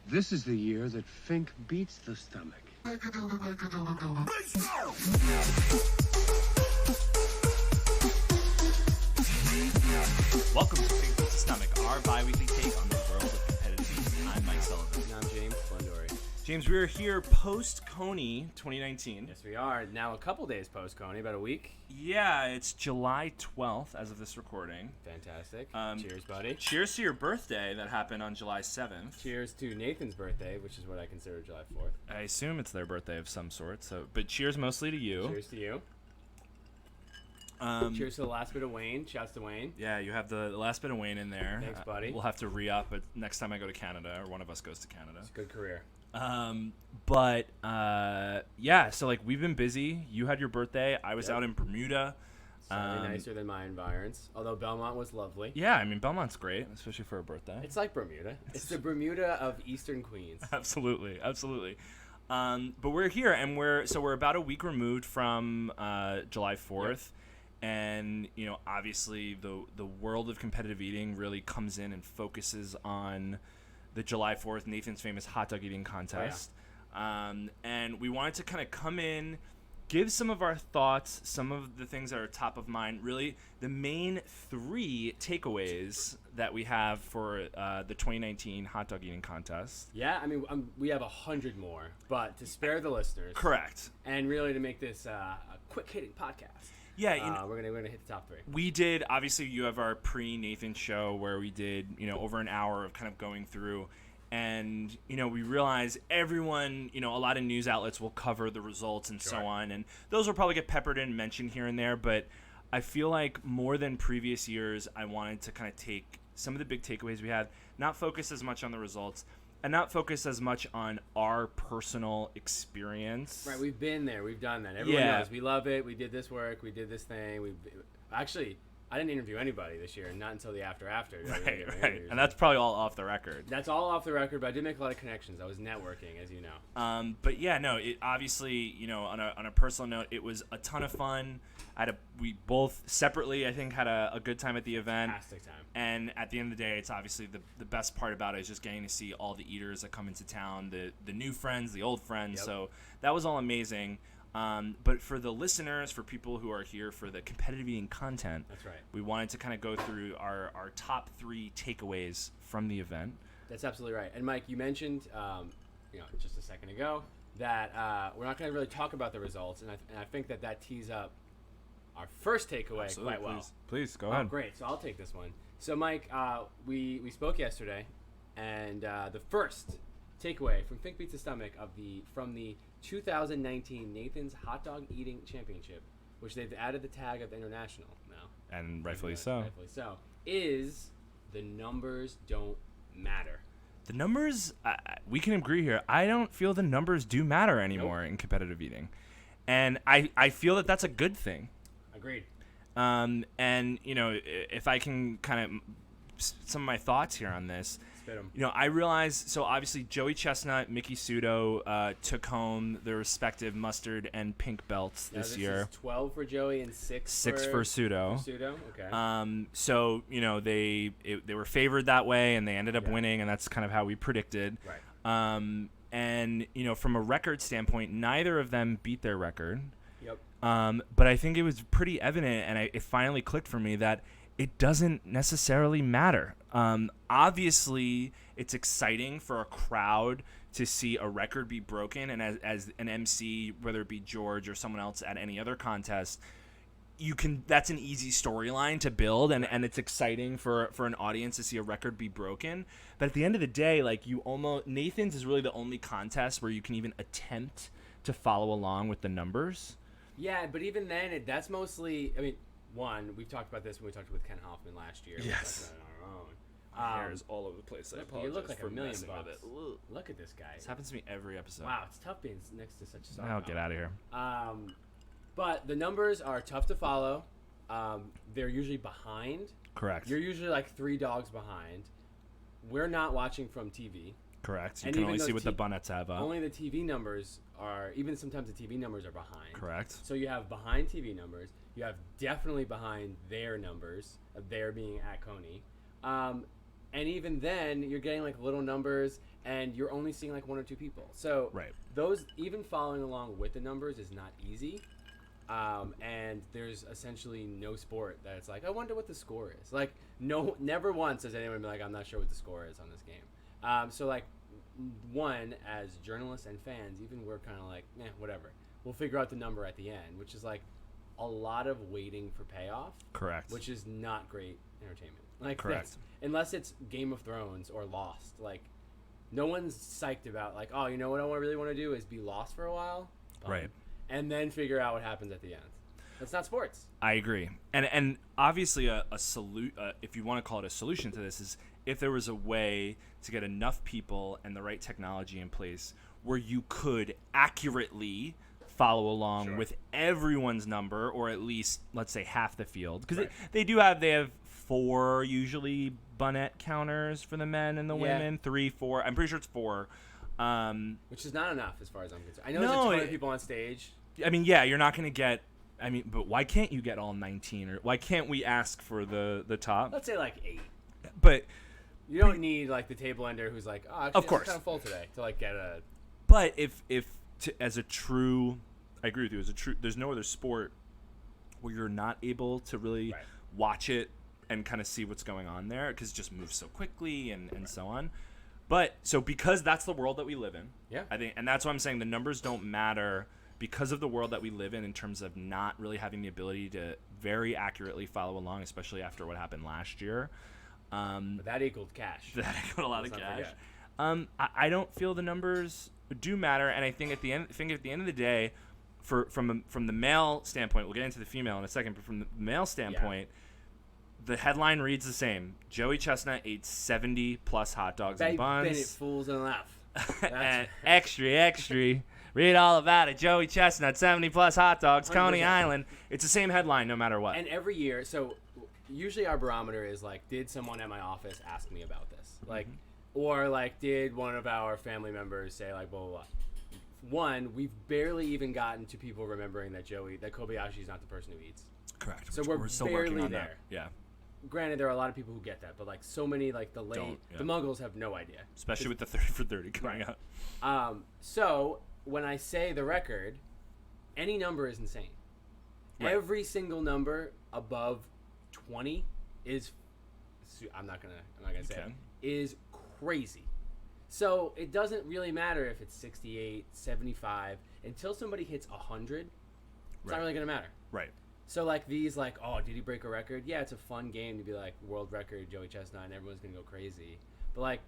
This is the year that Fink beats the stomach. Welcome to Fink Beats the Stomach, our bi-weekly take on the world of competitive eating. I'm Mike Sullivan. And I'm James Blendori. James, we are here post-Coney 2019. Yes, we are. Now a couple days post-Coney, about a week. Yeah, it's July 12th as of this recording. Fantastic. Cheers, buddy. Cheers to your birthday that happened on July 7th. Cheers to Nathan's birthday, which is what I consider July 4th. I assume it's their birthday of some sort, but cheers mostly to you. Cheers to you. Cheers to the last bit of Wayne. Shouts to Wayne. Yeah, you have the last bit of Wayne in there. Thanks, buddy. We'll have to re-up it next time I go to Canada, or one of us goes to Canada. It's a good career. Yeah, so like we've been busy. You had your birthday. I was out in Bermuda. Slightly nicer than my environs, although Belmont was lovely. Yeah, I mean Belmont's great, especially for a birthday. It's like Bermuda. It's the Bermuda of Eastern Queens. Absolutely. But we're here, and we're about a week removed from July 4th. And, you know, obviously the world of competitive eating really comes in and focuses on the July 4th, Nathan's famous hot dog eating contest. Oh, yeah. And we wanted to kind of come in, give some of our thoughts, some of the things that are top of mind, really the main three takeaways that we have for the 2019 hot dog eating contest. Yeah, I mean, we have 100 more, but to spare the listeners. Correct. And really to make this a quick-hitting podcast. Yeah, we're gonna hit the top three. We did, obviously you have our pre-Nathan show where we did, you know, over an hour of kind of going through, and, you know, we realize everyone, you know, a lot of news outlets will cover the results and so on, and those will probably get peppered in and mentioned here and there, but I feel like more than previous years, I wanted to kind of take some of the big takeaways we had, not focus as much on the results, and not focus as much on our personal experience. Right, we've been there. We've done that. Everyone knows. We love it. We did this work. We did this thing. Actually, I didn't interview anybody this year, not until the after. Right. And that's probably all off the record. That's all off the record, but I did make a lot of connections. I was networking, as you know. But yeah, no, it obviously, you know, on a personal note, it was a ton of fun. We both separately, I think, had a good time at the event. Fantastic time. And at the end of the day, it's obviously the best part about it is just getting to see all the eaters that come into town, the new friends, the old friends. Yep. So that was all amazing. But for the listeners, for people who are here for the competitive eating content, that's right. We wanted to kind of go through our top three takeaways from the event. That's absolutely right. And Mike, you mentioned, just a second ago, that we're not going to really talk about the results, and I think that tees up our first takeaway Absolutely. Quite well. Please go ahead. Great. So I'll take this one. So Mike, we spoke yesterday, and the first takeaway from Fink Beats the Stomach from the 2019 Nathan's Hot Dog Eating Championship, which they've added the tag of international now, and rightfully so, is the numbers don't matter. The numbers, we can agree here. I don't feel the numbers do matter anymore in competitive eating, and I feel that that's a good thing. Agreed. And you know, if I can kind of some of my thoughts here on this. You know, I realized, so obviously Joey Chestnut, Mickey Sudo took home their respective mustard and pink belts this year. Is 12 for Joey and 6 for Sudo. Okay. So, you know, they were favored that way, and they ended up winning, and that's kind of how we predicted. Right. And, you know, from a record standpoint, neither of them beat their record. Yep. But I think it was pretty evident, and it finally clicked for me that it doesn't necessarily matter. Obviously, it's exciting for a crowd to see a record be broken, and as an MC, whether it be George or someone else at any other contest, that's an easy storyline to build, and it's exciting for an audience to see a record be broken. But at the end of the day, like Nathan's is really the only contest where you can even attempt to follow along with the numbers. Yeah, but even then, that's mostly, I mean, one, we've talked about this when we talked with Ken Hoffman last year. Yes. We talked about it on our own. My hair is all over the place. I apologize. You look like for $1 million messing with it. Look at this guy. This happens to me every episode. Wow, it's tough being next to such a star. I'll get out of here. But the numbers are tough to follow. They're usually behind. Correct. You're usually like 3 dogs behind. We're not watching from TV. Correct. You can only see what the Bunnets have up. Only the TV numbers are, even sometimes the TV numbers are behind. Correct. So you have behind TV numbers. You have definitely behind their numbers of their being at Coney. And even then, you're getting like little numbers, and you're only seeing like 1 or 2 people. So Right. those, even following along with the numbers is not easy. And there's essentially no sport that it's like, I wonder what the score is. Like, no, never once has anyone been like, I'm not sure what the score is on this game. So like, one, as journalists and fans, even we're kind of like, whatever. We'll figure out the number at the end, which is like a lot of waiting for payoff. Correct. Which is not great entertainment. Like, Correct. Unless it's Game of Thrones or Lost. Like, no one's psyched about like, oh, you know what I really want to do is be lost for a while. Right. And then figure out what happens at the end. That's not sports. I agree. And obviously if you want to call it a solution to this, is if there was a way to get enough people and the right technology in place where you could accurately follow along with everyone's number, or at least, let's say, half the field. Because they have 4 usually bunnet counters for the men and the women. 3, 4. I'm pretty sure it's 4. Which is not enough as far as I'm concerned. I know there's a ton of people on stage. I mean, yeah, you're not going to get... I mean, but why can't you get all 19? Or why can't we ask for the top? Let's say like 8. But you don't need like the table ender who's like, oh, actually, of course, it's kind of full today to like get a. But as a true, I agree with you. As a true, there's no other sport where you're not able to really watch it and kind of see what's going on there, because it just moves so quickly and so on. But so because that's the world that we live in, I think, and that's why I'm saying the numbers don't matter. Because of the world that we live in terms of not really having the ability to very accurately follow along, especially after what happened last year. But that equaled cash. That equaled a lot of cash. I don't feel the numbers do matter, and I think at the end of the day, from the male standpoint, we'll get into the female in a second, but from the male standpoint, the headline reads the same: Joey Chestnut ate 70 plus hot dogs and buns. Bennett fools and laugh. And extra. Read all about it. Joey Chestnut, 70 plus hot dogs, 100%. Coney Island. It's the same headline no matter what. And every year, so usually our barometer is like, did someone at my office ask me about this? Like, or like, did one of our family members say like, blah, blah, blah. One, we've barely even gotten to people remembering that Kobayashi is not the person who eats. Correct. So we're still barely working on there. That. Yeah. Granted, there are a lot of people who get that, but like so many, like the Muggles have no idea. Especially with the 30 for 30 coming out. So when I say the record, any number is insane. Right. Every single number above 20 is, I'm not gonna say it, is crazy. So it doesn't really matter if it's 68, 75, until somebody hits 100. It's not really gonna matter. Right. So like these, like, oh, did he break a record? Yeah, it's a fun game to be like world record Joey Chestnut, and everyone's gonna go crazy. But like,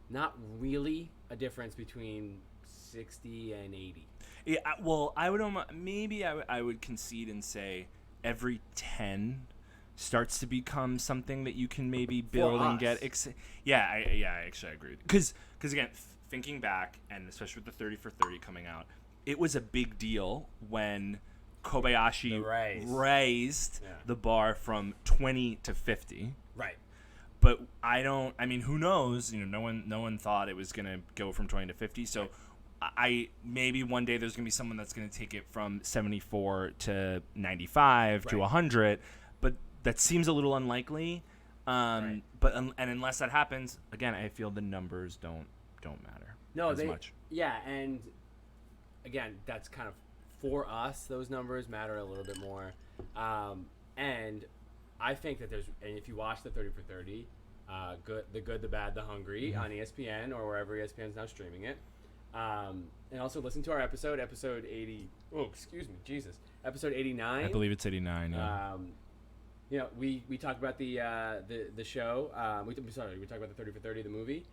not really a difference between 60 and 80. Yeah, well, I would concede and say every 10 starts to become something that you can maybe build and get. I actually agree. Because again, thinking back, and especially with the 30 for 30 coming out, it was a big deal when Kobayashi raised the bar from 20 to 50. Right. But who knows? No one thought it was gonna go from 20 to 50. So maybe one day there's gonna be someone that's gonna take it from 74 to 95 to 100. But that seems a little unlikely. But and unless that happens, again, I feel the numbers don't matter as much. Yeah, and again, that's kind of for us. Those numbers matter a little bit more. And I think that and if you watch the 30 for 30, the good, the bad, the hungry on ESPN or wherever ESPN's now streaming it. And also listen to our episode 80. Oh, excuse me, Jesus. Episode 89. I believe it's 89. Yeah. We talked about the show. We talked about the 30 for 30, the movie.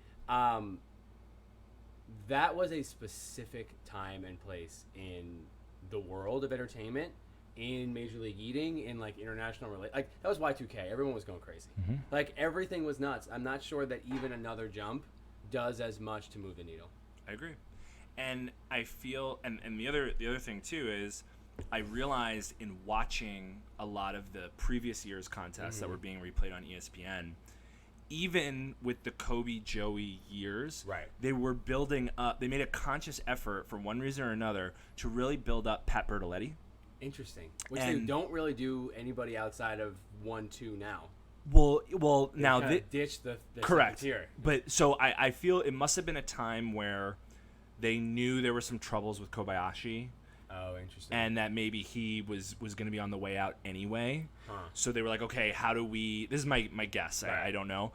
That was a specific time and place in the world of entertainment, in Major League Eating, in like international like that was Y2K. Everyone was going crazy. Like everything was nuts. I'm not sure that even another jump does as much to move the needle. I agree. And I feel, and the other thing too is, I realized in watching a lot of the previous year's contests that were being replayed on ESPN, even with the Kobe Joey years, they were building up. They made a conscious effort, for one reason or another, to really build up Pat Bertoletti. Interesting. Which they don't really do anybody outside of 1-2 now. Well, They now kinda ditched the correct. second tier. But so I feel it must have been a time where they knew there were some troubles with Kobayashi, Oh, interesting. and that maybe he was going to be on the way out anyway. Huh. So they were like, okay, how do we? This is my guess. Right. I don't know.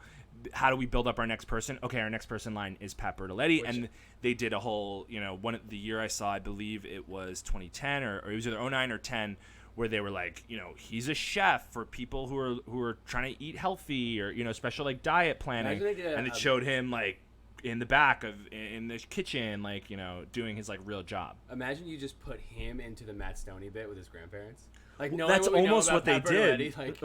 How do we build up our next person? Okay, our next person line is Pat Bertoletti, and they did a whole, the year I saw, I believe it was 2010 or it was either 09 or 10, where they were like, he's a chef for people who are trying to eat healthy or special like diet planning, Imagine they did and it showed him like in the back in the kitchen, like doing his like real job. Imagine you just put him into the Matt Stoney bit with his grandparents. Like that's almost what they did. Like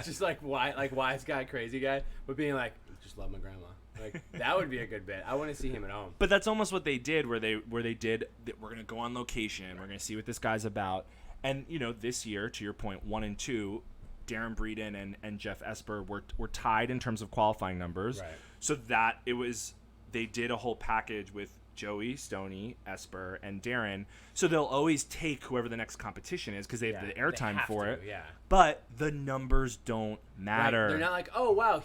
just like wise guy, crazy guy, but being like, just love my grandma. Like that would be a good bit. I want to see him at home. But that's almost what they did, where they did. We're gonna go on location. We're gonna see what this guy's about. And this year, to your point, 1 and 2, Darren Breeden and Jeff Esper were tied in terms of qualifying numbers. Right. So that they did a whole package with Joey, Stoney, Esper, and Darren. So they'll always take whoever the next competition is because they have the airtime for it. Yeah. But the numbers don't matter. Right. They're not like, oh wow,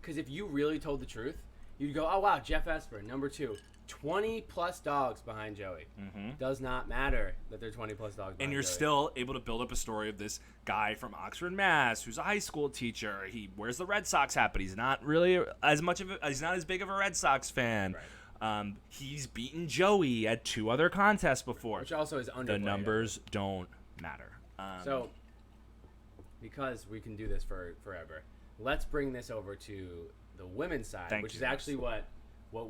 because if you really told the truth, you'd go, oh wow, Jeff Esper, number 2. 20 plus dogs behind Joey. Mm-hmm. Does not matter that they're 20 plus dogs behind and you're Joey. still able to build up a story of this guy from Oxford, Mass, who's a high school teacher. He wears the Red Sox hat, but he's not really he's not as big of a Red Sox fan. Right. He's beaten Joey at 2 other contests before. Which also is underplayed. The numbers don't matter. So, because we can do this for forever, let's bring this over to the women's side, which is actually what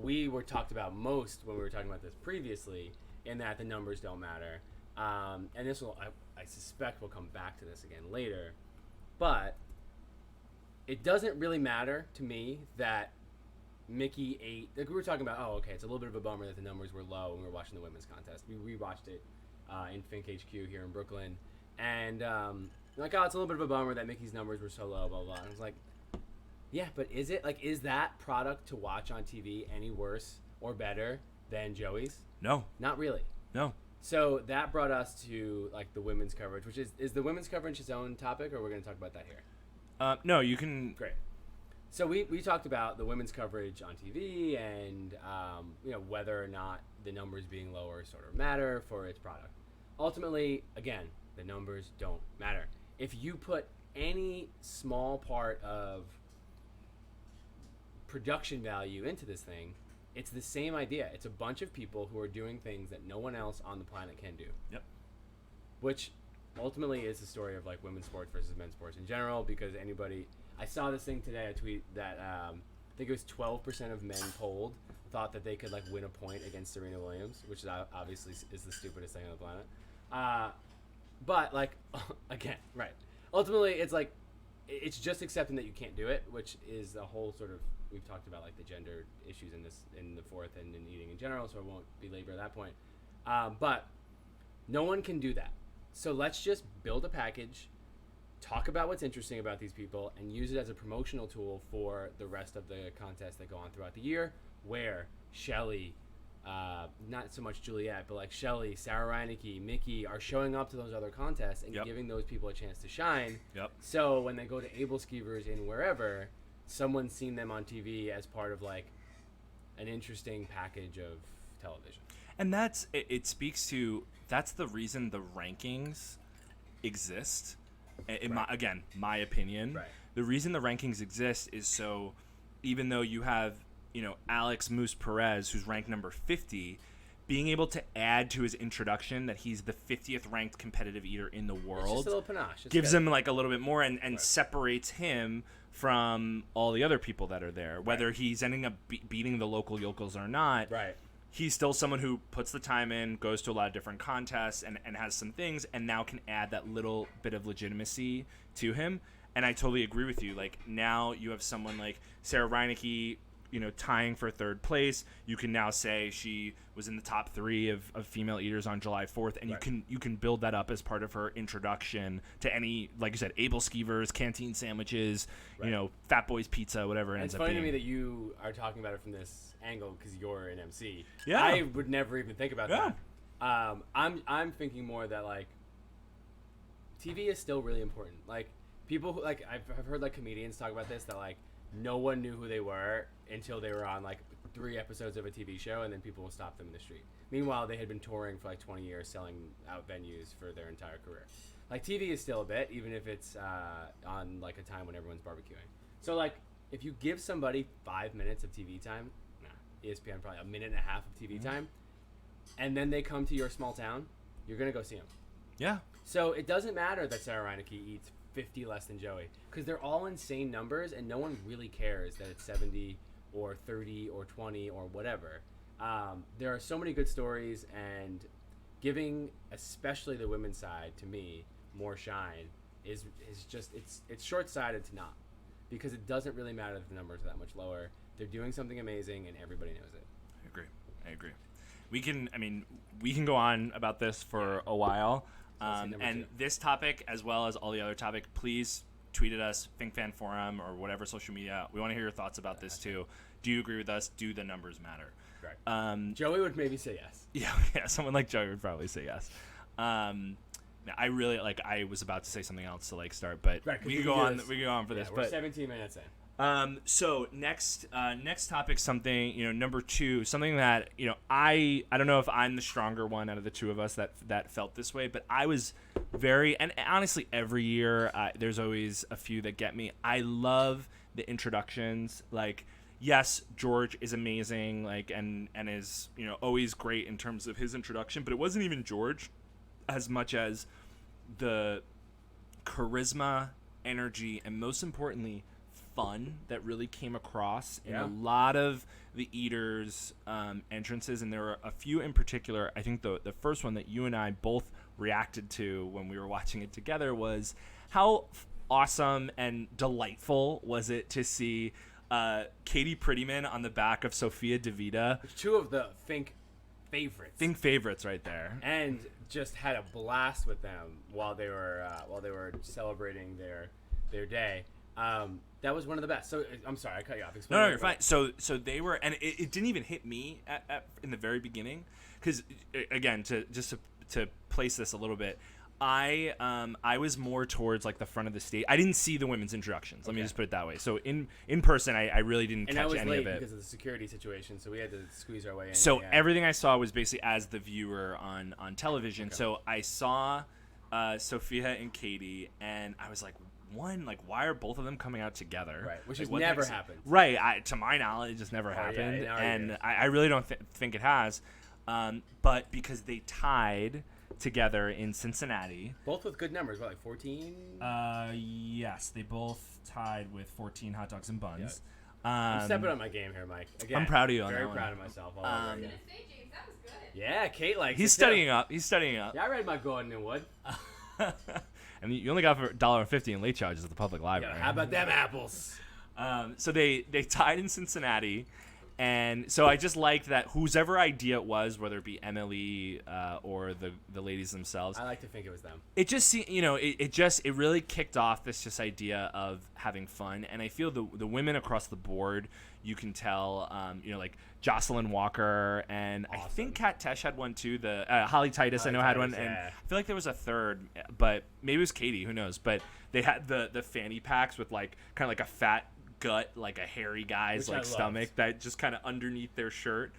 we were talked about most when we were talking about this previously, in that the numbers don't matter. And this will, I suspect we'll come back to this again later, but it doesn't really matter to me that Mickey ate, like we were talking about, okay, it's a little bit of a bummer that the numbers were low when we were watching the women's contest. We rewatched it in Fink HQ here in Brooklyn, and like, it's a little bit of a bummer that Mickey's numbers were so low, blah, blah. And I was like, yeah, but is it? Like, is that product to watch on TV any worse or better than Joey's? No. Not really. No. So that brought us to, like, the women's coverage, which is the women's coverage its own topic, or we're going to talk about that here? No, you can... Great. So we talked about the women's coverage on TV and, whether or not the numbers being lower sort of matter for its product. Ultimately, again, the numbers don't matter. If you put any small part of production value into this thing, it's the same idea. It's a bunch of people who are doing things that no one else on the planet can do. Yep. Which ultimately is the story of like women's sports versus men's sports in general, because I saw this thing today, a tweet that I think it was 12% of men polled thought that they could like win a point against Serena Williams, which is obviously is the stupidest thing on the planet. But like, again, right. Ultimately, it's like, it's just accepting that you can't do it, which is a whole sort of, we've talked about like the gender issues in the fourth and in eating in general, so I won't belabor that point. But no one can do that. So let's just build a package, talk about what's interesting about these people, and use it as a promotional tool for the rest of the contests that go on throughout the year, where Shelly, not so much Juliet, but like Shelly, Sarah Reinecke, Mickey are showing up to those other contests and giving those people a chance to shine. Yep. So when they go to Able Skeevers in wherever, someone's seen them on TV as part of like an interesting package of television. And it speaks to, that's the reason the rankings exist. My opinion. Right. The reason the rankings exist is so, even though you have, Alex Moose Perez, who's ranked number 50, being able to add to his introduction that he's the 50th ranked competitive eater in the world, It's just a little panache. It's gives good. him like a little bit more and separates him from all the other people that are there. Whether he's ending up beating the local yokels or not, Right. he's still someone who puts the time in, goes to a lot of different contests, and has some things, and now can add that little bit of legitimacy to him. And I totally agree with you. Like, now you have someone like Sarah Reinecke, tying for third place. You can now say she was in the top 3 of female eaters on July 4th, and you can build that up as part of her introduction to any, like you said, Able Skeevers, canteen sandwiches, Fat Boys Pizza, whatever it ends up being. It's funny to me that you are talking about it from this angle because you're an MC. Yeah. I would never even think about that. I'm thinking more that like TV is still really important. Like, people who, like, I've heard like comedians talk about this, that like no one knew who they were until they were on like 3 episodes of a TV show, and then people will stop them in the street. Meanwhile, they had been touring for like 20 years, selling out venues for their entire career. Like, TV is still a bit, even if it's on like a time when everyone's barbecuing. So like, if you give somebody 5 minutes of TV time, ESPN probably a minute and a half of TV time, and then they come to your small town, you're gonna go see them. Yeah. So it doesn't matter that Sarah Reineke eats 50 less than Joey, because they're all insane numbers, and no one really cares that it's 70 or 30 or 20 or whatever. There are so many good stories, and giving, especially the women's side, to me, more shine is just, it's short-sighted to not, because it doesn't really matter that the numbers are that much lower. They're doing something amazing, and everybody knows it. I agree. We can go on about this for a while. And this topic, as well as all the other topic, please tweet at us, Fink Fan Forum, or whatever social media. We want to hear your thoughts about this too. Do you agree with us? Do the numbers matter? Right. Joey would maybe say yes. Yeah. Someone like Joey would probably say yes. I really I was about to say something else to start, but we can go on. We can go on for this. We're but 17 minutes in. So next topic, something, number 2, something that, I don't know if I'm the stronger one out of the two of us that felt this way, but I was and honestly every year, there's always a few that get me. I love the introductions. Yes, George is amazing, and is, always great in terms of his introduction, but it wasn't even George as much as the charisma, energy, and most importantly, fun that really came across in a lot of the Eaters entrances, and there were a few in particular. I think the first one that you and I both reacted to when we were watching it together was how awesome and delightful was it to see Katie Prettyman on the back of Sophia DeVita. 2 of the Fink favorites right there, and just had a blast with them while they were celebrating their day. That was one of the best. So I'm sorry, I cut you off. Explain. No, you're fine. So they were, and it didn't even hit me in the very beginning, because again, to place this a little bit, I was more towards the front of the stage. I didn't see the women's introductions. Let me just put it that way. So in person, I really didn't catch any of it because of the security situation. So we had to squeeze our way in. So everything I saw was basically as the viewer on television. Okay. So I saw Sophia and Katie, and I was like, why are both of them coming out together? Right, which has never happened. Right, to my knowledge, it just never happened, and I really don't think it has. But because they tied together in Cincinnati, both with good numbers, 14? Yes, they both tied with 14 hot dogs and buns. Yeah. I'm stepping up my game here, Mike. Again, I'm proud of you. Very proud of myself. I was gonna say, James, that was good. Yeah, Kate likes. He's studying up. Yeah, I read my Gordon and Wood. And you only got for $1.50 in late charges at the public library. Yeah, how about them apples? So they tied in Cincinnati, and so I just liked that whosever idea it was, whether it be MLE or the ladies themselves. I like to think it was them. It just it really kicked off this idea of having fun, and I feel the women across the board, you can tell, Jocelyn Walker, and awesome. I think Kat Tesh had one too. The Holly Titus, I know, had one, and I feel like there was a third, but maybe it was Katie. Who knows? But they had the fanny packs with kind of like a fat gut, like a hairy guy's stomach that just kind of underneath their shirt.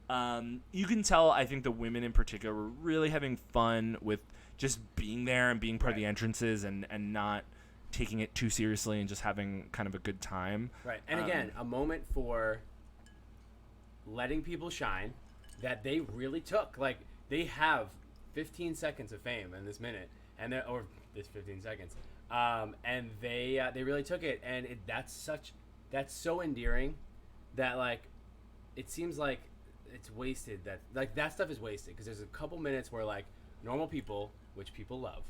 You can tell. I think the women in particular were really having fun with just being there and being part of the entrances and not taking it too seriously and just having kind of a good time. Right, and again, a moment for letting people shine that they really took. They have 15 seconds of fame in this minute, or this 15 seconds, and they really took it, and that's so endearing that it seems like it's wasted. That stuff is wasted because there's a couple minutes where normal people, which people love,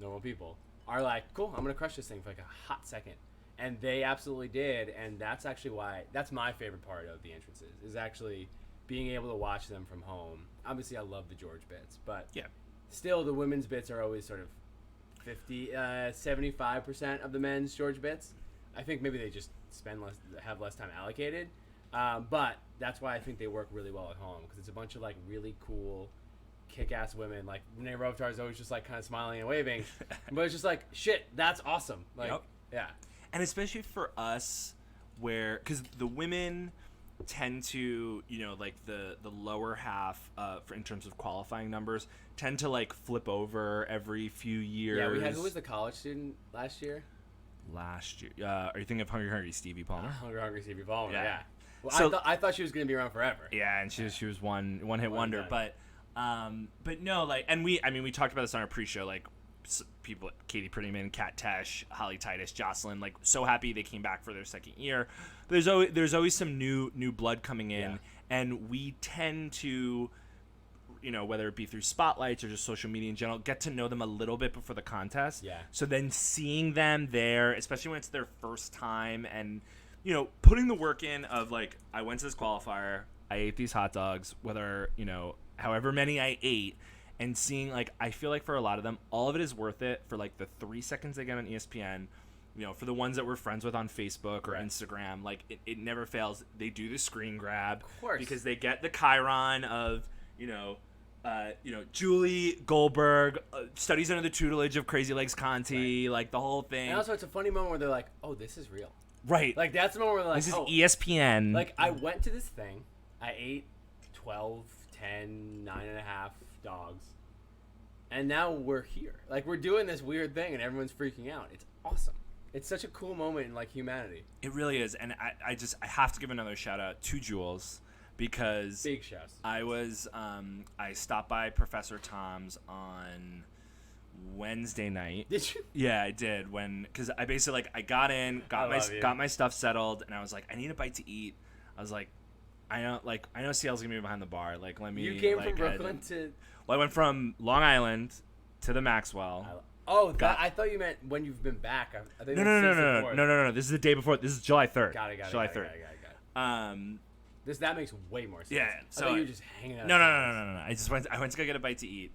normal people are cool, I'm gonna crush this thing for a hot second. And they absolutely did, and that's actually why that's my favorite part of the entrances, is actually being able to watch them from home. Obviously, I love the George bits, but still the women's bits are always sort of 75% of the men's George bits. I think maybe they just have less time allocated, but that's why I think they work really well at home, because it's a bunch of really cool kick-ass women. Like Renee Robitaille is always just like kind of smiling and waving, but it's just like shit. That's awesome. Like, Yep. yeah, And especially for us, because the women tend to, like the lower half for in terms of qualifying numbers tend to like flip over every few years. yeah. We had who was the college student last year? Last year. Are you thinking of Hungry Stevie Palmer? Hungry Stevie Palmer. Yeah. Yeah. Well, So- I thought she was gonna be around forever. Yeah, and she was one hit One wonder. done. But no, like, and we talked about this on our pre-show, like people, Katie Prettyman, Kat Tesh, Holly Titus, Jocelyn, like so happy they came back for their second year. There's always some new blood coming in, Yeah. and we tend to, whether it be through spotlights or just social media in general, get to know them a little bit before the contest. Yeah. So then seeing them there, especially when it's their first time, and putting the work in of like, I went to this qualifier, I ate these hot dogs, whether however many I ate, and seeing, like, I feel like for a lot of them, all of it is worth it for like the 3 seconds they get on ESPN. For the ones that we're friends with on Facebook or Right. Instagram, like it never fails. They do the screen grab, Of course. because they get the chyron of Julie Goldberg studies under the tutelage of Crazy Legs Conti, like the whole thing. And also, it's a funny moment where they're like, "Oh, this is real." Right. Like that's the moment where they're like, This is "Oh, ESPN. like I went to this thing, I ate 12, 10, 9.5 dogs, and now we're here. Like we're doing this weird thing, and everyone's freaking out. It's awesome. It's such a cool moment in like humanity. It really is, and I have to give another shout out to Jules, because Big shouts. I stopped by Professor Tom's on Wednesday night. Did you? Yeah, I did, because I basically I got in, got my stuff settled, and I was like, I need a bite to eat. I was like, I know Seattle's gonna be behind the bar. Like, let me. You came like, from Brooklyn to. Well, I went from Long Island to the Maxwell. Oh, Got- I thought you meant when you've been back. I think No. This is the day before. This is July 3rd. Got it. July got 3rd. it. That makes way more sense. Yeah, I so thought you were just hanging out. No. I went to go get a bite to eat,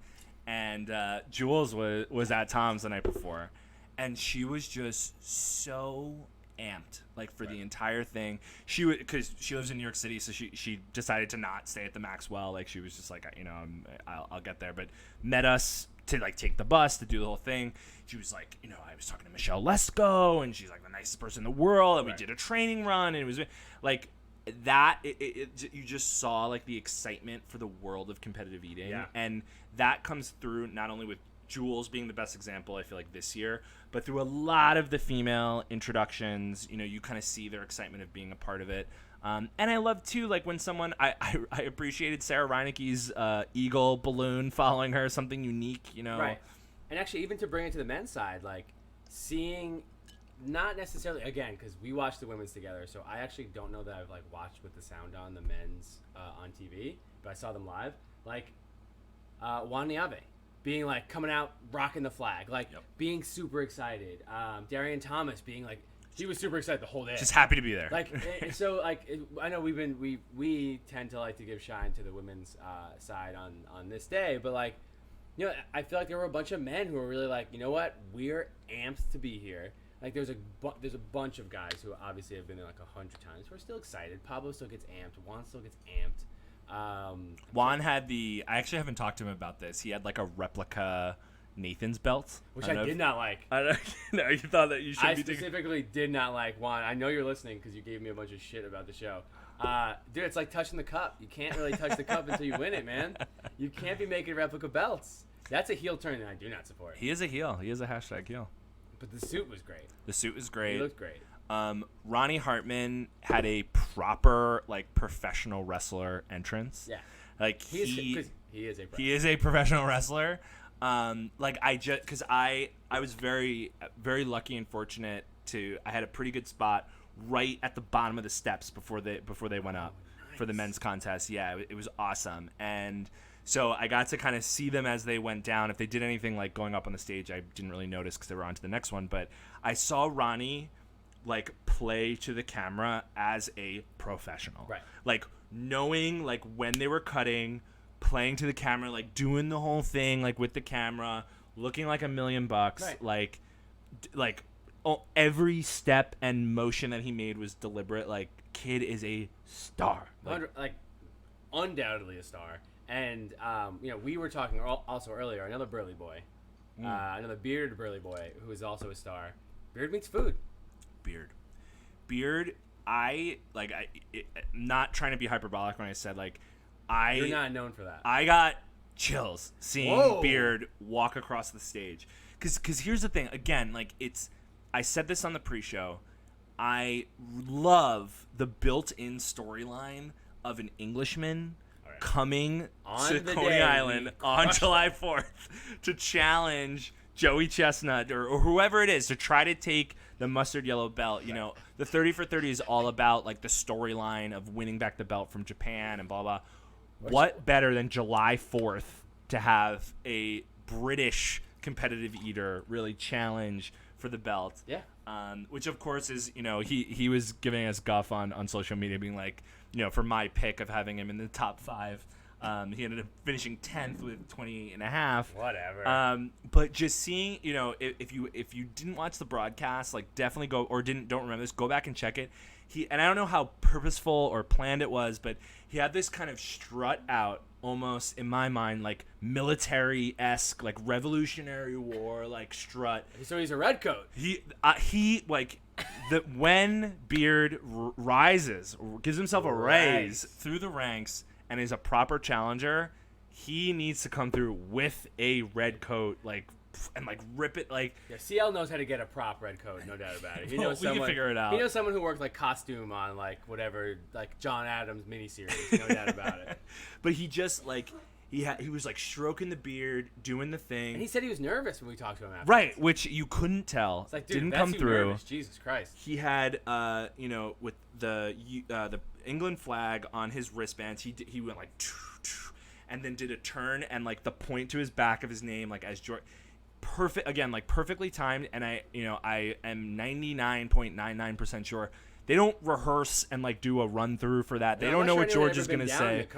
and Jules was at Tom's the night before, and she was just so amped, like, for the entire thing. Because she lives in New York City, so she decided to not stay at the Maxwell. Like, she was just like, I'll get there, but met us to like take the bus to do the whole thing. She was like, I was talking to Michelle Lesko, and she's like the nicest person in the world, and we did a training run, and it was like that. You just saw like the excitement for the world of competitive eating, and that comes through not only with Jules being the best example, I feel like, this year, but through a lot of the female introductions. You kind of see their excitement of being a part of it. And I love too, like, when someone, I appreciated Sarah Reineke's eagle balloon following her, something unique, Right. And actually, even to bring it to the men's side, like seeing, not necessarily again, because we watched the women's together, so I actually don't know that I've like watched with the sound on the men's on TV, but I saw them live. Like Juan Niave being like coming out, rocking the flag, like being super excited. Darian Thomas being like, he was super excited the whole day. Just happy to be there. Like, and so like, I know we tend to like to give shine to the women's side on this day, but like, I feel like there were a bunch of men who were really like, you know what, we're amped to be here. Like, there's a bunch of guys who obviously have been there like 100 times who are still excited. Pablo still gets amped. Juan still gets amped. Juan had I actually haven't talked to him about this. He had like a replica Nathan's belt, which I did not like. I don't know. You thought that you should I be taking. specifically did not like Juan. I know you're listening because you gave me a bunch of shit about the show. Dude, it's like touching the cup. You can't really touch the cup until you win it, man. You can't be making replica belts. That's a heel turn that I do not support. He is a heel. He is a hashtag heel. But the suit was great. The suit was great. He looked great. Ronnie Hartman had a proper, like, professional wrestler entrance. Yeah. Like, He is a he is a professional wrestler. Like, because I was very, very lucky and fortunate I had a pretty good spot right at the bottom of the steps before they went up for the men's contest. Yeah, it was awesome. And so I got to kind of see them as they went down. If they did anything like going up on the stage, I didn't really notice because they were on to the next one. But I saw Ronnie like play to the camera as a professional. Right. Like, knowing like when they were cutting, playing to the camera, like doing the whole thing like with the camera, looking like $1 million. Right. Like every step and motion that he made was deliberate. Like, kid is a star. Like undoubtedly a star. And we were talking also earlier. Another burly boy, another bearded burly boy who is also a star. Beard meets food. Beard. I'm not trying to be hyperbolic when I said You're not known for that. I got chills seeing Beard walk across the stage. Because here's the thing. Again, I said this on the pre-show. I love the built-in storyline of an Englishman coming to Coney Island on July 4th to challenge Joey Chestnut or whoever it is to try to take the mustard yellow belt. You know, the 30 for 30 is all about the storyline of winning back the belt from Japan and blah blah. What better than July 4th to have a British competitive eater really challenge for the belt? Yeah. Which of course is, he was giving us guff on social media being for my pick of having him in the top 5. He ended up finishing 10th with 28.5. Whatever. But just seeing, if you didn't watch the broadcast, definitely go, or don't remember this, go back and check it. And I don't know how purposeful or planned it was, but he had this kind of strut out, almost in my mind, military-esque, Revolutionary War, strut. So he's a redcoat. When Beard rises, or gives himself a raise through the ranks and is a proper challenger, he needs to come through with a red coat, and rip it Yeah, CL knows how to get a prop red coat, no doubt about it. He knows we can figure it out. He knows someone who worked costume on whatever John Adams miniseries, no doubt about it. But he just he was stroking the beard, doing the thing. And he said he was nervous when we talked to him after. Right, which you couldn't tell. It's dude, didn't that's come you through. Nervous. Jesus Christ. He had with the England flag on his wristbands. He went and then did a turn and the point to his back of his name as George. Perfect again, perfectly timed, and I am 99.99% sure they don't rehearse and do a run through for that. They don't know what George is gonna say.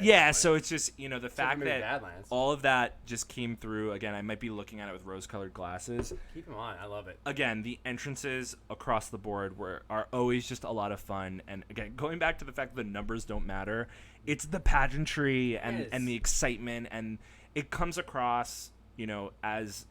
Yeah, so it's just the fact that all of that just came through. Again, I might be looking at it with rose-colored glasses. Keep them on, I love it. Again, the entrances across the board are always just a lot of fun, and again, going back to the fact that the numbers don't matter, it's the pageantry and the excitement, and it comes across. As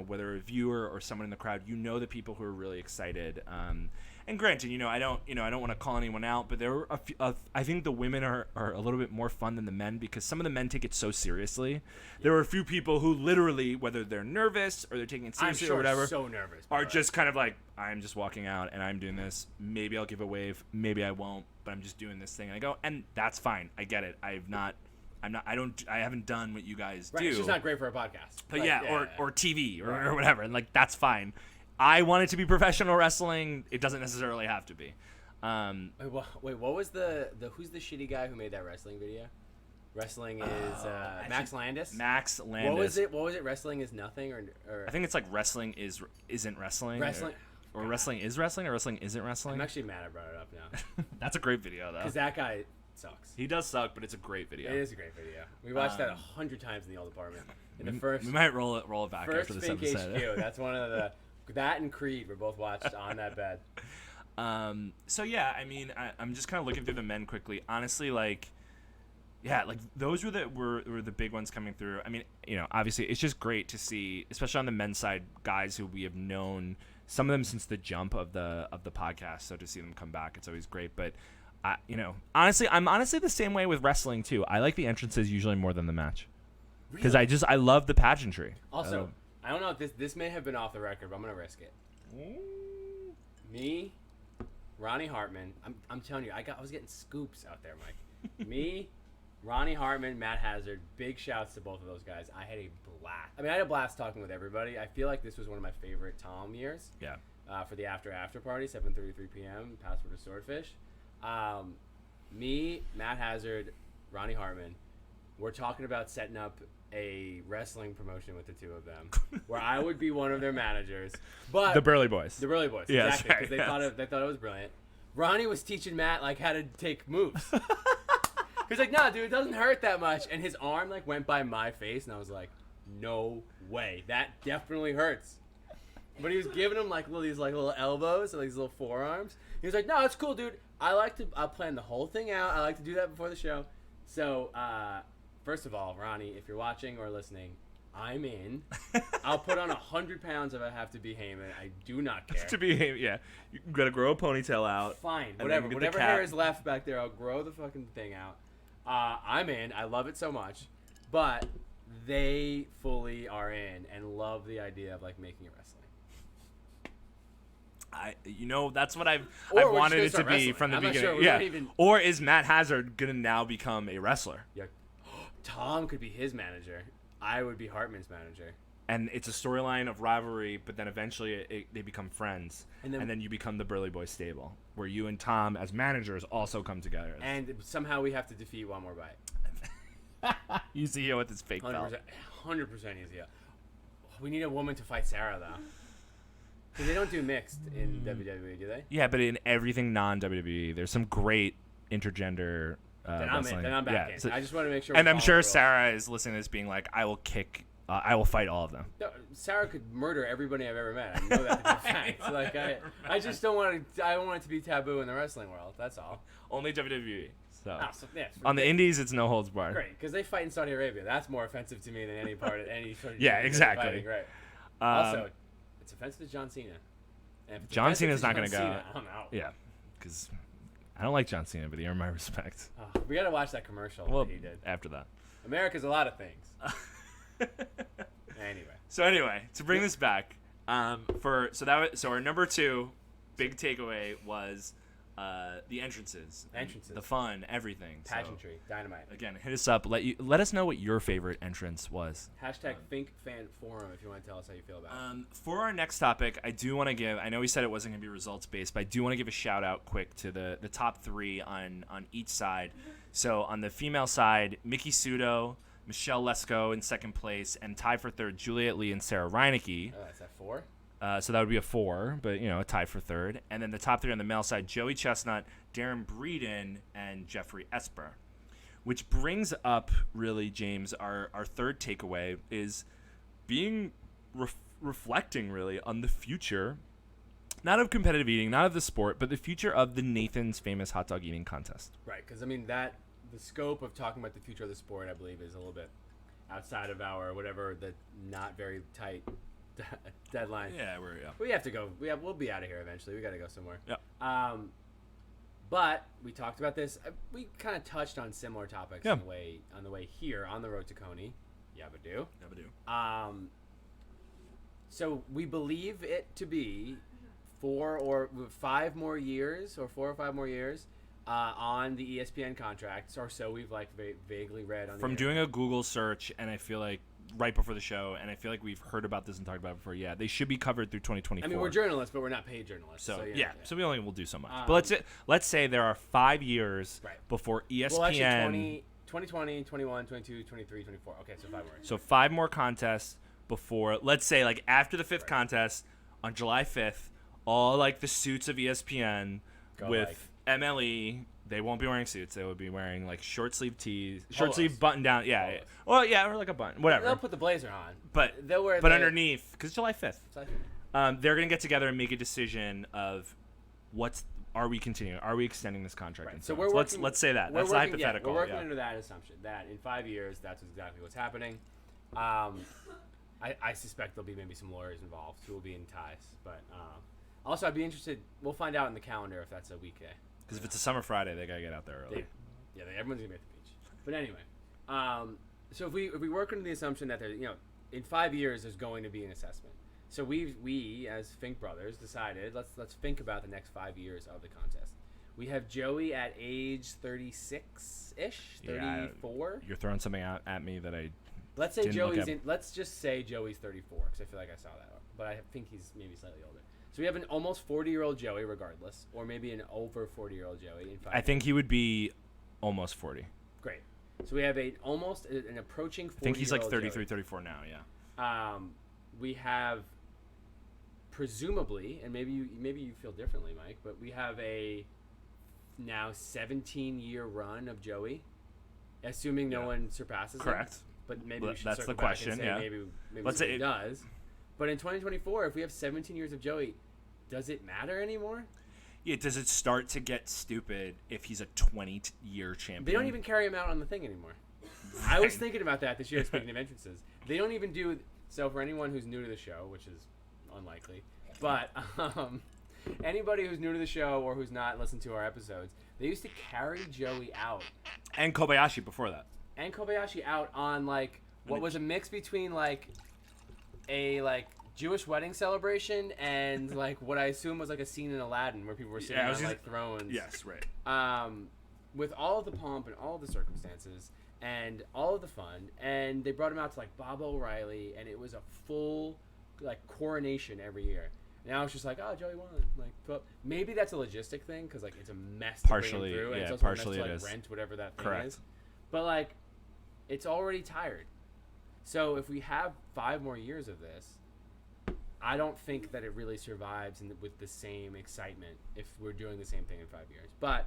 whether a viewer or someone in the crowd, the people who are really excited. And granted, I don't want to call anyone out, but there were a few, I think the women are a little bit more fun than the men because some of the men take it so seriously. Yeah. There were a few people who literally, whether they're nervous or they're taking it seriously or whatever, so nervous, are just kind of I'm just walking out and I'm doing this. Maybe I'll give a wave, maybe I won't, but I'm just doing this thing. And I go, and that's fine. I get it. I haven't done what you guys do. It's just not great for a podcast. But or TV or whatever. And that's fine. I want it to be professional wrestling. It doesn't necessarily have to be. Wait, what was who's the shitty guy who made that wrestling video? Wrestling is Max Landis. Max Landis. What was it? Wrestling is nothing or I think it's wrestling isn't wrestling. Wrestling. Or wrestling is wrestling or wrestling isn't wrestling. I'm actually mad I brought it up now. That's a great video though. Because that guy sucks. He does suck, but it's a great video. It is a great video. We watched that 100 times in the old apartment. In the first, we might roll it back after this Fink episode. HQ. That's one of that and Creed were both watched on that bed. So yeah, I mean, I'm just kind of looking through the men quickly. Honestly, those were the big ones coming through. I mean, obviously, it's just great to see, especially on the men's side, guys who we have known, some of them since the jump of the podcast. So to see them come back, it's always great. But honestly, I'm the same way with wrestling too. I like the entrances usually more than the match because I love the pageantry. Also, I don't know if this may have been off the record, but I'm gonna risk it. Me, Ronnie Hartman. I'm telling you, I was getting scoops out there, Mike. Me, Ronnie Hartman, Matt Hazard. Big shouts to both of those guys. I had a blast. I mean, I had a blast talking with everybody. I feel like this was one of my favorite Tom years. Yeah. For the after party, 7:33 p.m. Password to Swordfish. Me, Matt Hazard, Ronnie Hartman. We're talking about setting up a wrestling promotion with the two of them, where I would be one of their managers. But the Burly Boys. The Burly Boys, yeah, exactly, because they thought it was brilliant. Ronnie was teaching Matt how to take moves. He's like, "No, dude, it doesn't hurt that much," and his arm went by my face, and I was like, "No way, that definitely hurts." But he was giving him these little elbows and these little forearms. He was like, "No, it's cool, dude. I'll plan the whole thing out. I like to do that before the show." So first of all, Ronnie, if you're watching or listening, I'm in. I'll put on 100 pounds if I have to be Heyman. I do not care. To be, yeah. You got to grow a ponytail out. Fine, and whatever. then get the Whatever cap. hair is left back there, I'll grow the fucking thing out. I'm in. I love it so much. But they fully are in and love the idea of like making it wrestling. That's what I've Or we're wanted it just to gonna be start from the wrestling. I'm not beginning. sure. We Yeah. don't even- Or is Matt Hazard gonna now become a wrestler? Yeah. Tom could be his manager. I would be Hartman's manager. And it's a storyline of rivalry, but then eventually they become friends, And and then- then you become the Burley Boy stable, where you and Tom as managers also come together. And somehow we have to defeat One More Bite. You see here with his fake belt. 100% easy. We need a woman to fight Sarah, though. Because they don't do mixed in WWE, do they? Yeah, but in everything non-WWE, there's some great intergender Then I'm wrestling. in. Then I'm back Yeah, in. so- I just want to make sure. and we I'm follow sure the rules. Sarah is listening to this being like, I will fight all of them. No, Sarah could murder everybody I've ever met. I know that to be a fact. So, like, I just don't want to. I don't want it to be taboo in the wrestling world. That's all. Only WWE. So Yeah, on the indies, it's no holds barred. great, because they fight in Saudi Arabia. That's more offensive to me than any part of any sort of Yeah, fighting, exactly. Right. Um, Also, it's offensive to John Cena. And if it's John offensive Cena's to not John gonna go. Cena, I'm out. Yeah, because I don't like John Cena, but he earned my respect. We gotta watch that commercial Well, that he did. after that. America's a lot of things. Anyway. So anyway, to bring this back, so our number 2 big takeaway was the entrances, Entrances. the fun, everything. So, Pageantry, dynamite. again, hit us up. Let us know what your favorite entrance was. Hashtag Fink Fan Forum if you want to tell us how you feel about it. For our next topic, I do want to give. I know we said it wasn't going to be results based, but I do want to give a shout out quick to the top 3 on each side. So on the female side, Miki Sudo, Michelle Lesko in second place, and tied for third, Juliet Lee and Sarah Reinecke. Is that 4? So that would be a 4, but a tie for third. And then the top 3 on the male side: Joey Chestnut, Darren Breeden, and Jeffrey Esper. Which brings up, really, James, our third takeaway is being reflecting really on the future, not of competitive eating, not of the sport, but the future of the Nathan's Famous Hot Dog Eating Contest. Right, because the scope of talking about the future of the sport, I believe, is a little bit outside of our whatever the not very tight deadline. Yeah, We have to go. We'll be out of here eventually. We got to go somewhere. Yeah. But we talked about this. We kind of touched on similar topics Yeah. on the way here on the road to Coney. Yabba-doo. So we believe it to be 4 or 5 more years, on the ESPN contracts, or so we've vaguely read on. From doing a Google search, and I feel like right before the show, and I feel like we've heard about this and talked about it before. Yeah, they should be covered through 2024. I mean, we're journalists, but we're not paid journalists. So yeah. so we only will do so much. But let's say there are 5 years before ESPN. Well, actually, 2020, 21, 22, 23, 24. Okay, so 5 more. So 5 more contests before, let's say, like after the 5th contest on July 5th, all like the suits of ESPN with MLE. They won't be wearing suits. They would be wearing like short sleeve tees, short sleeve button down. Yeah. Well, yeah, or like a button, whatever. They'll put the blazer on, but they'll wear. But underneath, because July 5th, So they're gonna get together and make a decision of are we continuing? Are we extending this contract? Right. And So on. we're working, let's say that. we're That's working, hypothetical. Yeah, we're working under that assumption that in 5 years, that's exactly what's happening. I suspect there'll be maybe some lawyers involved who will be in ties, but also I'd be interested. We'll find out in the calendar if that's a weekday. Because if it's a summer Friday, they gotta get out there early. Everyone's gonna be at the beach. But anyway, so if we work under the assumption that there's in 5 years there's going to be an assessment. So we as Fink brothers decided let's think about the next 5 years of the contest. We have Joey at age 36-ish, 34. You're throwing something out at me that I. Let's say didn't look Joey's up. Let's just say Joey's 34 because I feel like I saw that, but I think he's maybe slightly older. So we have an almost 40-year-old Joey, regardless, or maybe an over 40-year-old Joey in 5 years. I think he would be almost 40. Great. So we have an approaching 40-year-old I think he's like 33, Joey. 34 now. Yeah. We have presumably, and maybe you feel differently, Mike, but we have a now 17-year run of Joey, assuming no one surpasses him. Correct. But maybe we should That's circle the back question. and say Yeah. maybe Let's say he does. But in 2024, if we have 17 years of Joey, does it matter anymore? Yeah. Does it start to get stupid if he's a 20-year champion? They don't even carry him out on the thing anymore. I was thinking about that this year, speaking of entrances. They don't even do... So for anyone who's new to the show, which is unlikely, but anybody who's new to the show or who's not listened to our episodes, they used to carry Joey out. And Kobayashi before that. And Kobayashi out on, like, what was a mix between, like, a, like, Jewish wedding celebration and, like, what I assume was, like, a scene in Aladdin where people were sitting on, like, thrones. Yes, right. With all of the pomp and all of the circumstances and all of the fun, and they brought him out to, like, Bob O'Reilly, and it was a full, like, coronation every year. Now it's just like, oh, Joey won. Like, but maybe that's a logistic thing because, like, it's a mess to Partially, bring him through, and yeah, it's also partially a mess to, it like, is. rent whatever that thing Correct. is. But, like, it's already tired. So if we have 5 more years of this, I don't think that it really survives with the same excitement if we're doing the same thing in 5 years. But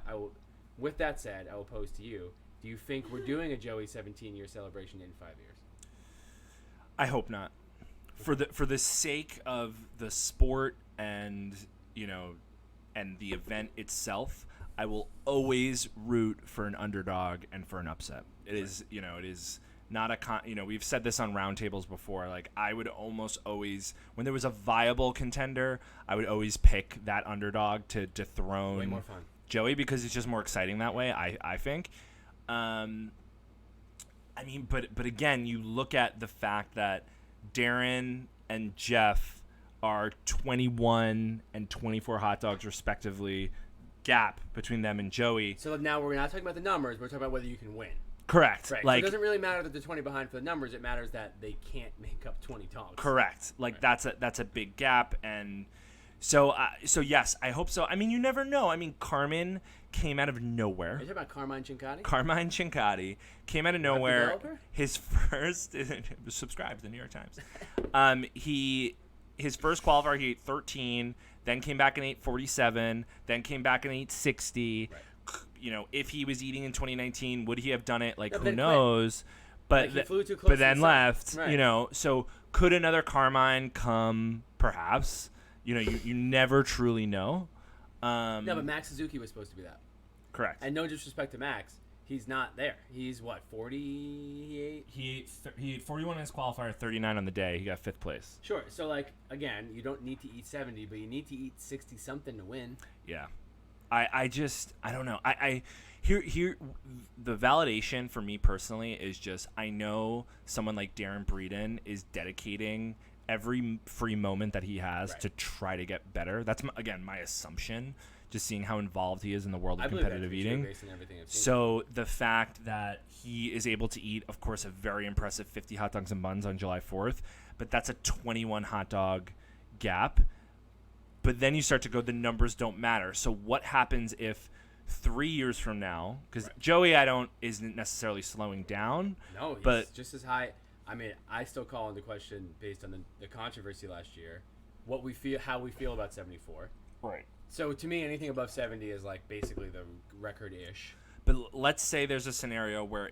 with that said, I will pose to you: do you think we're doing a Joey 17-year celebration in 5 years? I hope not. For the sake of the sport and and the event itself, I will always root for an underdog and for an upset. It is not a we've said this on roundtables before. Like, I would almost always, when there was a viable contender, I would always pick that underdog to dethrone Way more fun. Joey, because it's just more exciting that way. I think. I mean, but again, you look at the fact that Darren and Jeff are 21 and 24 hot dogs respectively, gap between them and Joey. So now we're not talking about the numbers. We're talking about whether you can win. Correct. Right. Like, so it doesn't really matter that they're 20 behind for the numbers. It matters that they can't make up 20 dogs. Correct. Like, right. That's a big gap, and so yes, I hope so. I mean, you never know. I mean, Carmen came out of nowhere. Are you talking about Carmine Cincotti? Carmine Cincotti came out of nowhere. Developer? His first subscribe to the New York Times. His first qualifier, he ate 13, then came back in 847, then came back in 860. Right. If he was eating in 2019, would he have done it? Like, no, who knows? But he flew too close but then left. Right. So could another Carmine come? Perhaps. You never truly know. No, but Max Suzuki was supposed to be that. Correct. And no disrespect to Max, he's not there. He's what, 48? He ate 41 in his qualifier, 39 on the day. He got 5th place. Sure. So, like, again, you don't need to eat 70, but you need to eat 60 something to win. Yeah. I don't know. Here the validation for me personally is just, I know someone like Darren Breeden is dedicating every free moment that he has to try to get better. That's my assumption, just seeing how involved he is in the world of competitive eating. Based on everything I've seen. So the fact that he is able to eat, of course, a very impressive 50 hot dogs and buns on July 4th, but that's a 21 hot dog gap. But then you start to go, the numbers don't matter. So what happens if 3 years from now, because Joey isn't necessarily slowing down. No, he's just as high. I mean, I still call into question, based on the controversy last year, how we feel about 74. Right. So to me, anything above 70 is like basically the record-ish. But let's say there's a scenario where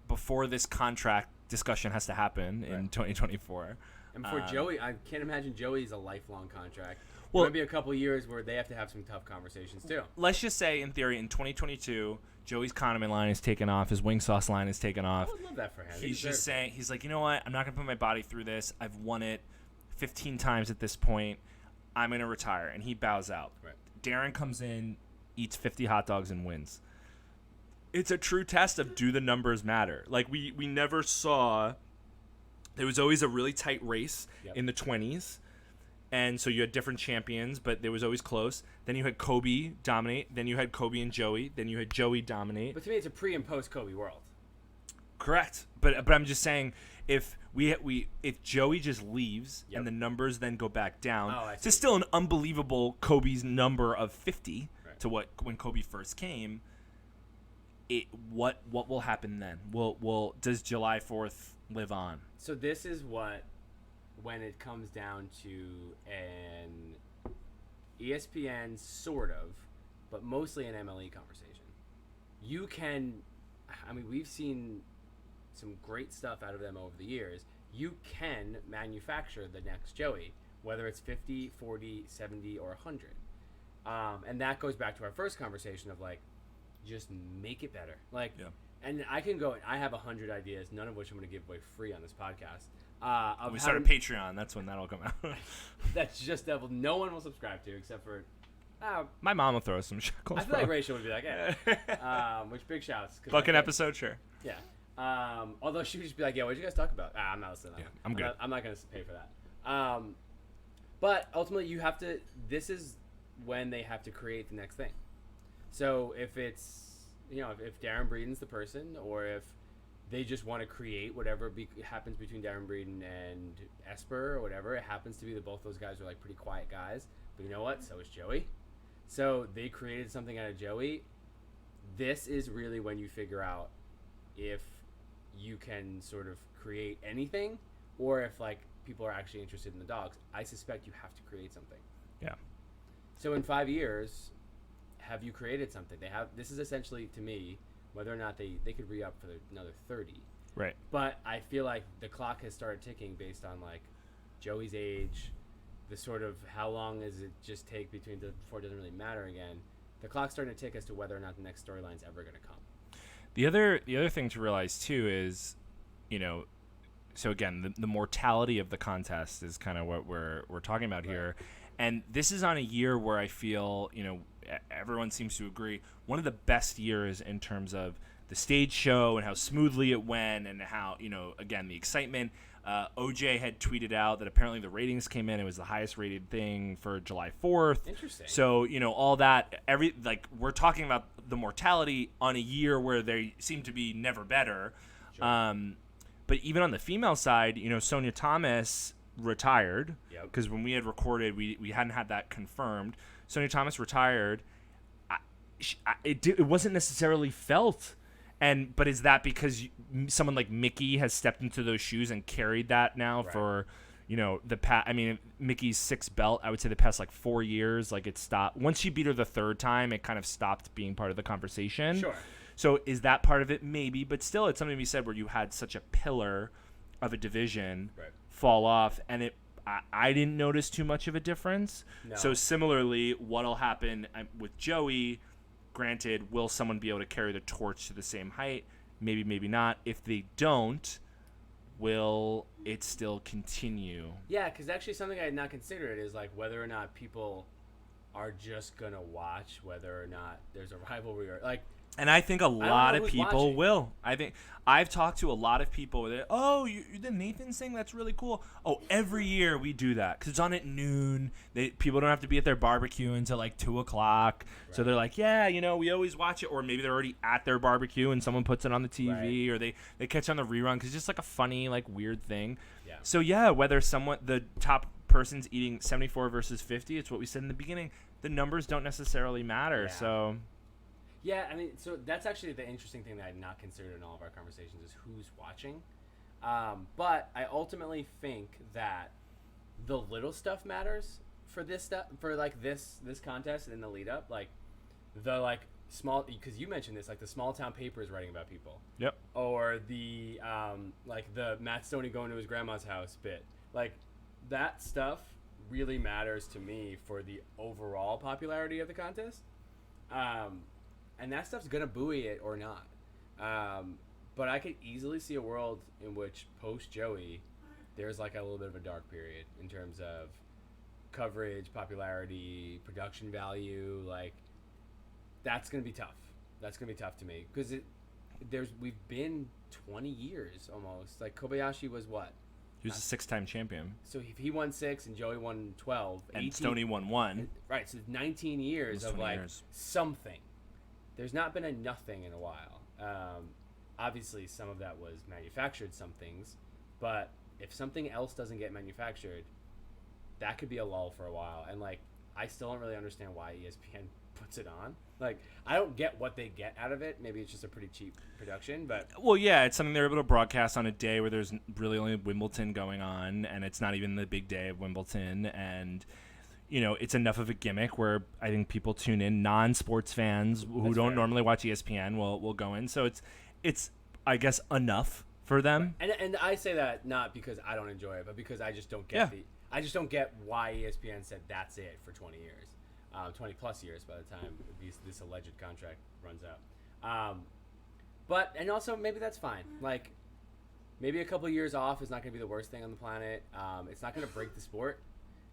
before this contract discussion has to happen in 2024. And for Joey, I can't imagine Joey's a lifelong contract. Well, There'll be a couple of years where they have to have some tough conversations too. Let's just say, in theory, in 2022, Joey's condiment line is taken off. His wing sauce line is taken off. I would love that for him. He's just saying, he's like, you know what? I'm not going to put my body through this. I've won it 15 times at this point. I'm going to retire. And he bows out. Right. Darren comes in, eats 50 hot dogs, and wins. It's a true test of, do the numbers matter? Like, we never saw... There was always a really tight race in the 20s. And so you had different champions, but there was always close. Then you had Kobe dominate. Then you had Kobe and Joey. Then you had Joey dominate. But to me, it's a pre- and post-Kobe world. Correct. But I'm just saying, if Joey just leaves and the numbers then go back down, it's still an unbelievable Kobe's number of 50 to when Kobe first came. What will happen then? Does July 4th live on? So this is when it comes down to an ESPN sort of, but mostly an MLE conversation. We've seen some great stuff out of them over the years. You can manufacture the next Joey, whether it's 50, 40, 70, or 100. And that goes back to our first conversation of, like, just make it better. Like, and I can go. I have 100 ideas, none of which I'm going to give away free on this podcast. When we start a Patreon, that's when that'll come out. That's just devil. No one will subscribe to except for. My mom will throw us some shekels. I feel like Rachel would be like, yeah. Which big shouts. Bucket episode, sure. Yeah. Although she would just be like, yeah, what'd you guys talk about? I'm not listening. Yeah, I'm good. I'm not going to pay for that. But ultimately, you have to. This is when they have to create the next thing. So if it's, if Darren Breeden's the person, or if they just want to create whatever happens between Darren Breeden and Esper or whatever, it happens to be that both those guys are like pretty quiet guys. But you know what? So is Joey. So they created something out of Joey. This is really when you figure out if you can sort of create anything, or if like people are actually interested in the dogs. I suspect you have to create something. Yeah. So in 5 years, have you created something? This is essentially, to me, whether or not they could re-up for another 30. Right. But I feel like the clock has started ticking based on like Joey's age, the sort of how long does it just take before it doesn't really matter again. The clock's starting to tick as to whether or not the next storyline's ever going to come. The other thing to realize too is, so again, the mortality of the contest is kind of what we're talking about here. And this is on a year where I feel, everyone seems to agree, one of the best years in terms of the stage show and how smoothly it went, and how, again, the excitement. OJ had tweeted out that apparently the ratings came in. It was the highest rated thing for July 4th. Interesting. So, all that, we're talking about the mortality on a year where they seem to be never better. Sure. But even on the female side, Sonia Thomas retired, because Yep. when we had recorded, we hadn't had that confirmed. Sonia Thomas retired. It wasn't necessarily felt. But is that because someone like Mickey has stepped into those shoes and carried that now for, Mickey's sixth belt, I would say the past 4 years, it stopped. Once she beat her the third time, it kind of stopped being part of the conversation. Sure. So is that part of it? Maybe, but still, it's something to be said where you had such a pillar of a division fall off, and I didn't notice too much of a difference. No. So similarly, what'll happen with Joey? Granted, will someone be able to carry the torch to the same height? Maybe, maybe not. If they don't, will it still continue? Yeah, because actually something I had not considered is whether or not people are just going to watch, whether or not there's a rivalry or And I think a lot of people watching. will. I think I've talked to a lot of people that, you the Nathan thing, that's really cool. Oh, every year we do that because it's on at noon. People don't have to be at their barbecue until 2 o'clock. Right. So they're like, yeah, we always watch it. Or maybe they're already at their barbecue and someone puts it on the TV, or they catch on the rerun because it's just a funny, weird thing. Yeah. So yeah, whether the top person's eating 74 versus 50, it's what we said in the beginning. The numbers don't necessarily matter. Yeah. So. Yeah, so that's actually the interesting thing that I had not considered in all of our conversations is who's watching. But I ultimately think that the little stuff matters for this stuff, for this contest and in the lead up, the small, because you mentioned this, the small town paper is writing about people. Yep. Or the the Matt Stoney going to his grandma's house bit, that stuff really matters to me for the overall popularity of the contest. And that stuff's going to buoy it or not. But I could easily see a world in which post-Joey, there's a little bit of a dark period in terms of coverage, popularity, production value. That's going to be tough. That's going to be tough to me. Because we've been 20 years almost. Kobayashi was what? He was a 6-time champion. So if he won 6 and Joey won 12. And 18, Stoney won 1. Right, so 19 years of something. There's not been a nothing in a while. Obviously, some of that was manufactured, some things. But if something else doesn't get manufactured, that could be a lull for a while. And, I still don't really understand why ESPN puts it on. I don't get what they get out of it. Maybe it's just a pretty cheap production, but... Well, yeah, it's something they're able to broadcast on a day where there's really only Wimbledon going on, and it's not even the big day of Wimbledon, and... it's enough of a gimmick where I think people tune in. Non-sports fans who don't normally watch ESPN will go in. So it's I guess enough for them. And I say that not because I don't enjoy it, but because I just don't get I just don't get why ESPN said that's it for 20 years, 20 plus years by the time this alleged contract runs out. And also maybe that's fine. Like, maybe a couple of years off is not going to be the worst thing on the planet. It's not going to break the sport,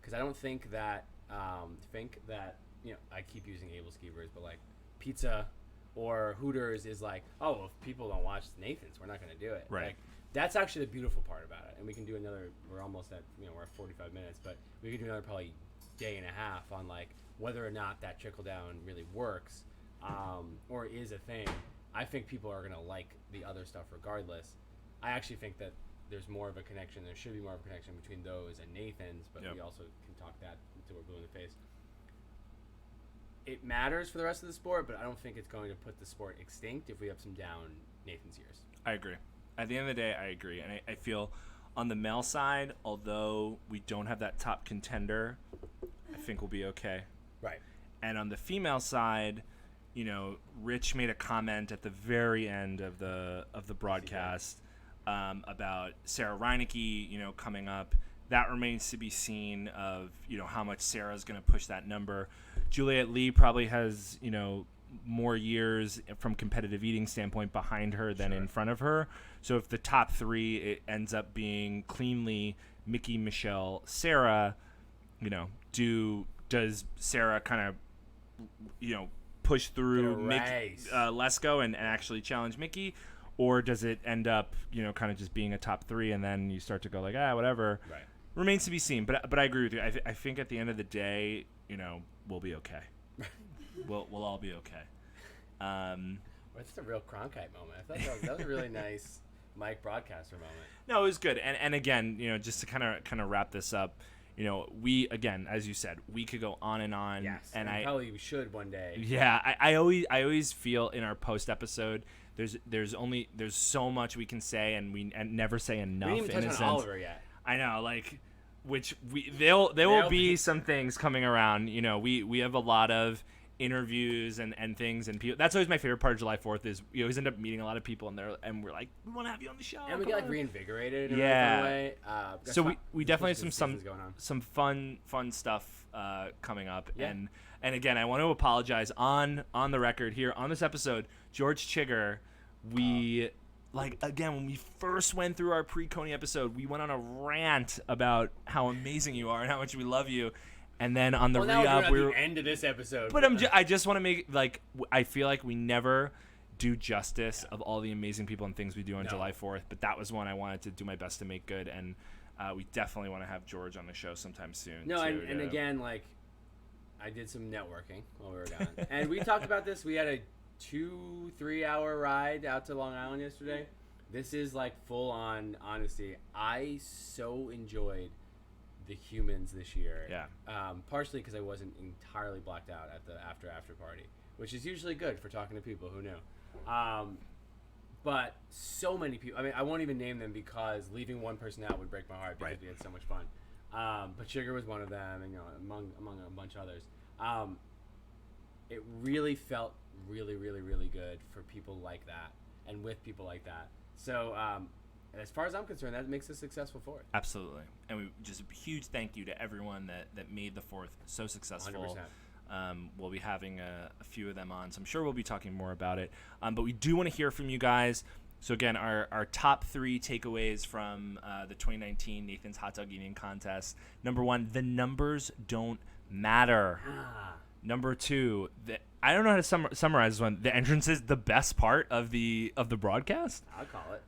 because I don't think that I keep using able skeevers, but like pizza or Hooters is like, oh, if people don't watch Nathan's, we're not going to do it. Right. Like, that's actually the beautiful part about it. And we can do another. We're almost at we're at 45 minutes, but we could do another probably day and a half on like whether or not that trickle down really works, or is a thing. I think people are going to like the other stuff regardless. I actually think that there's more of a connection. There should be more of a connection between those and Nathan's, but we also can talk that until we're blue in the face. It matters for the rest of the sport, but I don't think it's going to put the sport extinct if we have some down Nathan's years. I agree. At the end of the day, I agree. And I feel on the male side, although we don't have that top contender, I think we'll be okay. Right. And on the female side, Rich made a comment at the very end of the broadcast about Sarah Reinecke, coming up. That remains to be seen of, how much Sarah's going to push that number. Juliette Lee probably has, more years from competitive eating standpoint behind her than in front of her. So if the top three, it ends up being cleanly Mickey, Michelle, Sarah, does Sarah kind of, push through Lesko and actually challenge Mickey? Or does it end up, kind of just being a top three, and then you start to go like, whatever. Right. Remains to be seen. But I agree with you. I think at the end of the day, we'll be okay. We'll all be okay. It's a real Cronkite moment. I thought that was a really nice Mike broadcaster moment. No, it was good. And again, just to kind of wrap this up, we, again, as you said, we could go on and on. Yes, and probably we should one day. Yeah, I always feel in our post episode there's so much we can say, and we never say enough. We didn't even touch on Oliver yet. I know, like, there will be some things coming around. We have a lot of interviews and things, and people. That's always my favorite part of July 4th is we always end up meeting a lot of people, and we're like, we want to have you on the show. And we get like reinvigorated in a fun way. So we definitely have some fun stuff coming up. Yeah. And again, I want to apologize on the record here on this episode, George Chigger. Again, when we first went through our pre-Coney episode, we went on a rant about how amazing you are and how much we love you. And then on the re-up, we were at the end of this episode. But I just want to make, I feel like we never do justice of all the amazing people and things we do on July 4th. But that was one I wanted to do my best to make good. And we definitely want to have George on the show sometime soon. No, and again, I did some networking while we were gone. And we talked about this. We had a 2-3 hour ride out to Long Island yesterday. This is full on honesty. I so enjoyed the humans this year. Yeah. Partially because I wasn't entirely blacked out at the after party, which is usually good for talking to people who knew. But so many people. I mean, I won't even name them because leaving one person out would break my heart because we had so much fun. But Sugar was one of them, and among a bunch of others. It really felt really, really, really good for people like that, and with people like that. So, as far as I'm concerned, that makes us successful for it. Absolutely, and we just a huge thank you to everyone that made the 4th so successful. 100%. We'll be having a few of them on, so I'm sure we'll be talking more about it. But we do want to hear from you guys. So again, our top 3 takeaways from the 2019 Nathan's Hot Dog Eating Contest. Number 1, the numbers don't matter. Number 2, I don't know how to summarize this one. The entrance is the best part of the broadcast. I'll call it.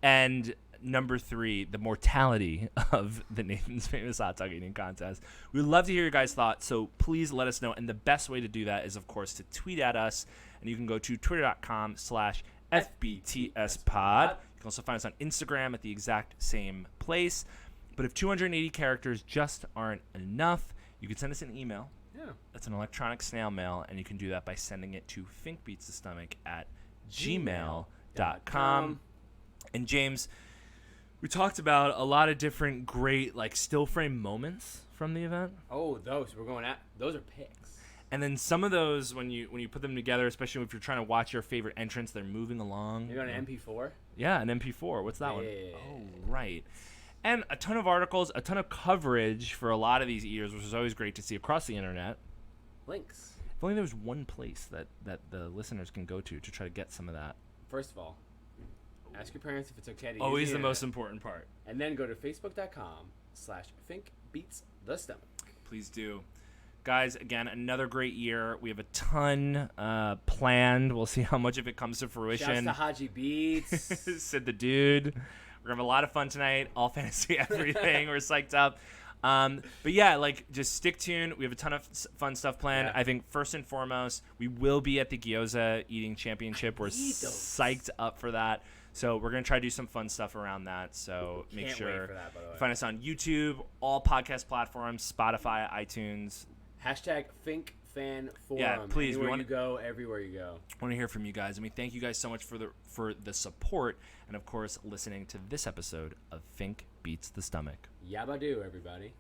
And number 3, the mortality of the Nathan's Famous Hot Dog Eating Contest. We'd love to hear your guys' thoughts, so please let us know. And the best way to do that is, of course, to tweet at us. And you can go to twitter.com/FBTSpod. You can also find us on Instagram at the exact same place. But if 280 characters just aren't enough, you can send us an email. Yeah. That's an electronic snail mail, and you can do that by sending it to finkbeatsthestomach@gmail.com. And James, we talked about a lot of different great still frame moments from the event. Oh, those are picks. And then some of those, when you put them together, especially if you're trying to watch your favorite entrance, they're moving along. Maybe on an MP4? Yeah, an MP4. What's that one? Yeah. Oh, right. And a ton of articles, a ton of coverage for a lot of these eaters, which is always great to see across the internet. Links. If only there was one place that the listeners can go to try to get some of that. first of all, ask your parents if it's okay to Always use the internet. most important part. And then go to facebook.com/FinkBeatsTheStomach. Please do. Guys, again, another great year. We have a ton planned. We'll see how much of it comes to fruition. Shouts to Haji Beats. Said the dude. We're going to have a lot of fun tonight. All fantasy, everything. We're psyched up. But yeah, like, just stick tuned. We have a ton of fun stuff planned. Yeah. I think first and foremost, we will be at the Gyoza Eating Championship. We're psyched up for that. So we're going to try to do some fun stuff around that. So make Can't sure wait for that, by the way. find us on YouTube, all podcast platforms, Spotify, iTunes. #FinkFanForum. Yeah, please, we Anywhere wanna- you go, everywhere you go. I want to hear from you guys, and we thank you guys so much for the support, and of course, listening to this episode of Fink Beats the Stomach. Yabba do, everybody.